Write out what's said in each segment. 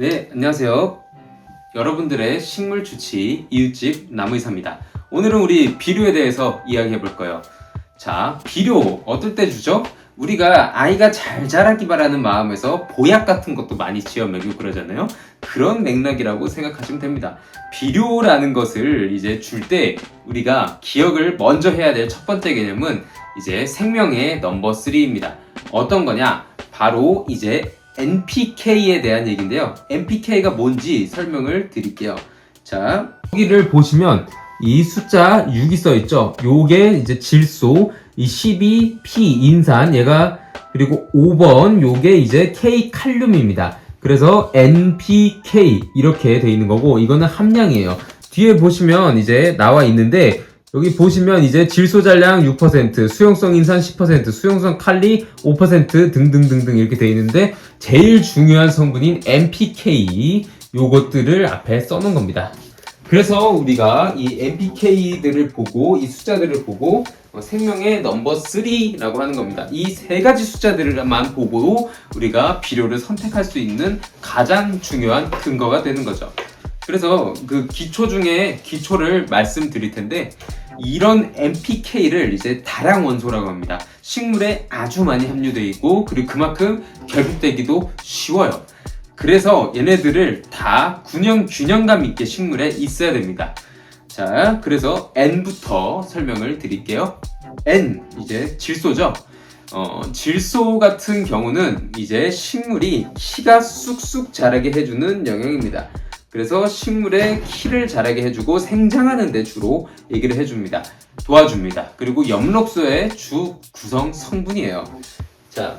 네, 안녕하세요. 여러분들의 식물 주치 이웃집 나무이사입니다. 오늘은 우리 비료에 대해서 이야기해 볼 거예요. 자, 비료 어떨 때 주죠? 우리가 아이가 잘 자라기 바라는 마음에서 보약 같은 것도 많이 지어 먹이고 그러잖아요. 그런 맥락이라고 생각하시면 됩니다. 비료라는 것을 이제 줄 때 우리가 기억을 먼저 해야 될 첫 번째 개념은 이제 생명의 넘버 3입니다. 어떤 거냐? 바로 이제 NPK에 대한 얘기인데요. NPK가 뭔지 설명을 드릴게요. 자, 여기를 보시면 이 숫자 6이 써있죠. 요게 이제 질소, 이 12P 인산, 얘가 그리고 5번 요게 이제 K 칼륨입니다. 그래서 NPK 이렇게 돼 있는 거고, 이거는 함량이에요. 뒤에 보시면 이제 나와 있는데, 여기 보시면 이제 질소 잔량 6%, 수용성 인산 10%, 수용성 칼리 5% 등등등등 이렇게 돼 있는데, 제일 중요한 성분인 NPK 요것들을 앞에 써놓은 겁니다. 그래서 우리가 이 NPK들을 보고 이 숫자들을 보고 생명의 넘버 3라고 하는 겁니다. 이 세 가지 숫자들만 보고 우리가 비료를 선택할 수 있는 가장 중요한 근거가 되는 거죠. 그래서 그 기초 중에 기초를 말씀드릴 텐데, 이런 NPK를 이제 다량 원소라고 합니다. 식물에 아주 많이 함유되어 있고, 그리고 그만큼 결핍되기도 쉬워요. 그래서 얘네들을 다 균형감 있게 식물에 있어야 됩니다. 자, 그래서 N부터 설명을 드릴게요. N, 이제 질소죠. 질소 같은 경우는 이제 식물이 키가 쑥쑥 자라게 해주는 영양입니다. 그래서 식물의 키를 자라게 해주고 생장하는 데 주로 얘기를 해줍니다. 도와줍니다. 그리고 엽록소의 주 구성 성분이에요. 자,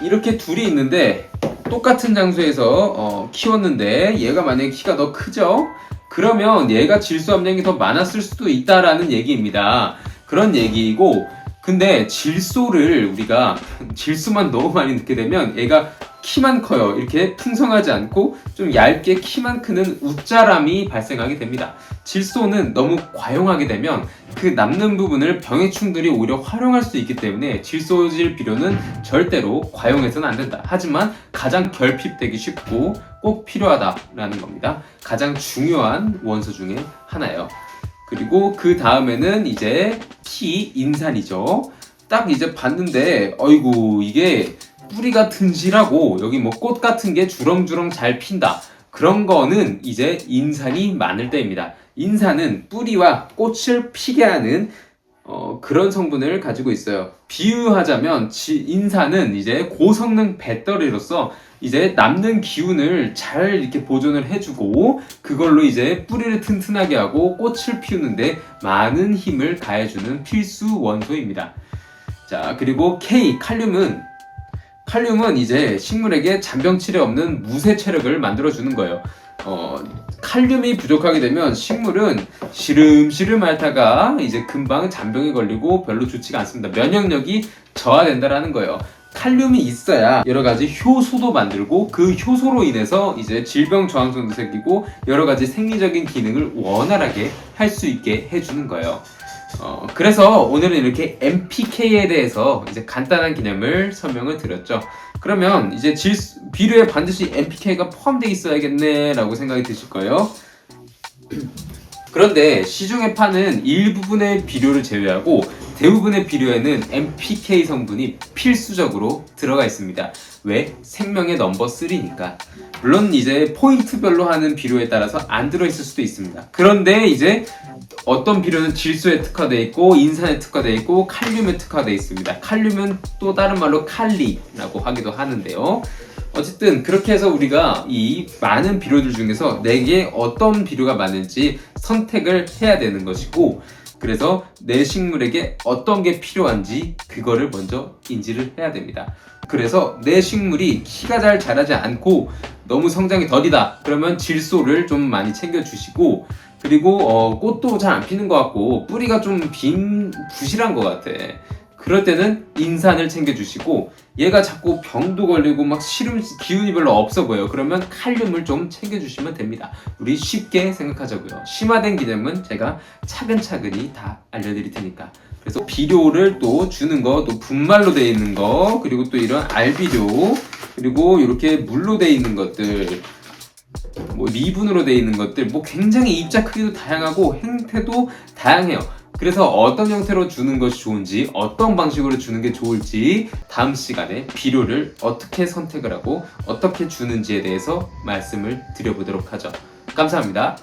이렇게 둘이 있는데 똑같은 장소에서 키웠는데 얘가 만약에 키가 더 크죠? 그러면 얘가 질소 함량이 더 많았을 수도 있다라는 얘기입니다. 그런 얘기이고, 근데 질소를 우리가 질소만 너무 많이 넣게 되면 얘가 키만 커요. 이렇게 풍성하지 않고 좀 얇게 키만 크는 웃자람이 발생하게 됩니다. 질소는 너무 과용하게 되면 그 남는 부분을 병해충들이 오히려 활용할 수 있기 때문에 질소질 비료는 절대로 과용해서는 안 된다. 하지만 가장 결핍되기 쉽고 꼭 필요하다라는 겁니다. 가장 중요한 원소 중에 하나예요. 그리고 그 다음에는 이제 P, 인산이죠. 딱 이제 봤는데 어이구, 이게 뿌리가 튼실하고 여기 뭐 꽃 같은 게 주렁주렁 잘 핀다. 그런 거는 이제 인산이 많을 때입니다. 인산은 뿌리와 꽃을 피게 하는 그런 성분을 가지고 있어요. 비유하자면 인산은 이제 고성능 배터리로서 이제 남는 기운을 잘 이렇게 보존을 해주고, 그걸로 이제 뿌리를 튼튼하게 하고 꽃을 피우는데 많은 힘을 가해주는 필수 원소입니다. 자, 그리고 K, 칼륨은 이제 식물에게 잔병치레 없는 무쇠 체력을 만들어주는 거예요. 칼륨이 부족하게 되면 식물은 시름시름 앓다가 이제 금방 잔병에 걸리고 별로 좋지가 않습니다. 면역력이 저하된다라는 거예요. 칼륨이 있어야 여러 가지 효소도 만들고, 그 효소로 인해서 이제 질병 저항성도 생기고 여러 가지 생리적인 기능을 원활하게 할 수 있게 해주는 거예요. 그래서 오늘은 이렇게 NPK에 대해서 이제 간단한 개념을 설명을 드렸죠. 그러면 이제 비료에 반드시 NPK가 포함되어 있어야겠네 라고 생각이 드실 거예요. 그런데 시중에 파는 일부분의 비료를 제외하고 대부분의 비료에는 NPK 성분이 필수적으로 들어가 있습니다. 왜? 생명의 넘버 3니까. 물론 이제 포인트별로 하는 비료에 따라서 안 들어있을 수도 있습니다. 그런데 이제 어떤 비료는 질소에 특화되어 있고 인산에 특화되어 있고 칼륨에 특화되어 있습니다. 칼륨은 또 다른 말로 칼리라고 하기도 하는데요. 어쨌든 그렇게 해서 우리가 이 많은 비료들 중에서 내게 어떤 비료가 맞는지 선택을 해야 되는 것이고, 그래서 내 식물에게 어떤 게 필요한지 그거를 먼저 인지를 해야 됩니다. 그래서 내 식물이 키가 잘 자라지 않고 너무 성장이 더디다 그러면 질소를 좀 많이 챙겨주시고, 그리고 꽃도 잘 안 피는 것 같고 뿌리가 좀 부실한 것 같아. 그럴 때는 인산을 챙겨주시고, 얘가 자꾸 병도 걸리고 막 기운이 별로 없어 보여요. 그러면 칼륨을 좀 챙겨주시면 됩니다. 우리 쉽게 생각하자고요. 심화된 개념은 제가 차근차근히 다 알려드릴 테니까. 그래서 비료를 또 주는 거, 또 분말로 되어 있는 거, 그리고 또 이런 알비료, 그리고 이렇게 물로 되어 있는 것들, 뭐 리분으로 되어 있는 것들, 뭐 굉장히 입자 크기도 다양하고 행태도 다양해요. 그래서 어떤 형태로 주는 것이 좋은지, 어떤 방식으로 주는 게 좋을지 다음 시간에 비료를 어떻게 선택을 하고 어떻게 주는지에 대해서 말씀을 드려보도록 하죠. 감사합니다.